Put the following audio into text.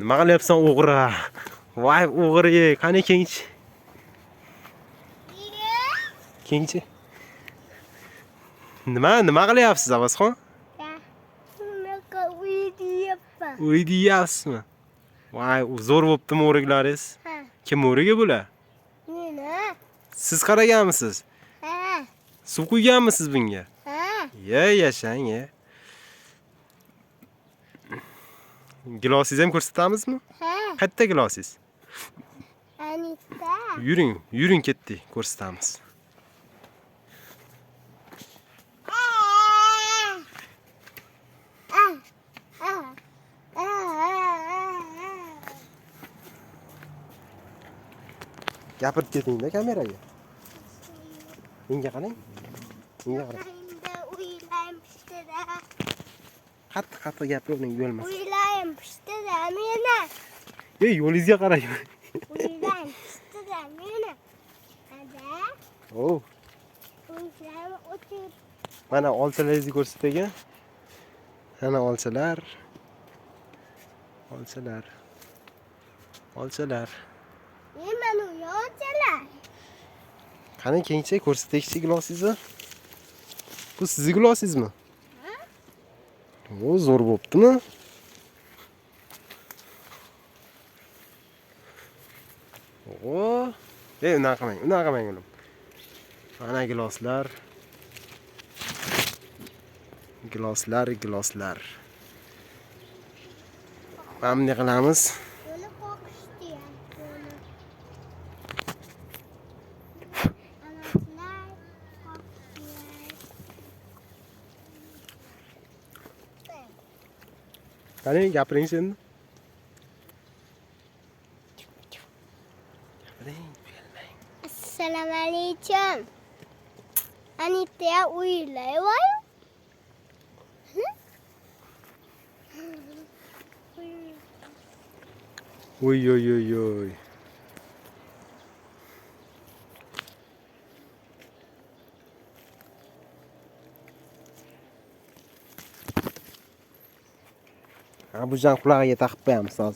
Nima qilyapsan o'g'ri? Voy o'g'ri, qani kengchi. Kengchi. Nima qilyapsiz, Avazxon? Unaqa uydiyapman. Uy deyapsizmi? Voy, zo'r bo'ptimi o'riklaringiz? Ha. Kim o'rigi bular? Meni. Siz qaraganmisiz? Ha. Suv quyganmisiz bunga? Ha. Yashang, ye. Gilosingizni ham ko'rsatamizmi? Ha. Qayerda gilosingiz? Anita. Yuring ketdik, ko'rsatamiz. Gapirib keting-da kameraga. Menga qarang. Menga qarang. Endi uylayim pishdi-da. Qattiq gapiring, bo'lmas. Uylayim pishdi-da meni. Ey, yo'lingizga qarang. Uylayim pishdi-da meni. Ada. Oh, Uylayim o'tib. mana olchalaringizni ko'rsataga. Mana olchalar. Olchalar. Mana uyolchalar. Qani kengcha ko'rsatingchi gilosingizni. Bu sizning gilosingizmi? Ha? O, zo'r bo'ptimi? O, unaqa qilmang ulim. Mana giloslar. Mana bunday qilamiz. Buni qo'qishdi ham. Anaqlar qoqishdi. Qani gapiring endi. Assalomu alaykum. Anita uylayapti. Oy. Ha, bu jan qulog'iga taqib qo'yamiz hozir.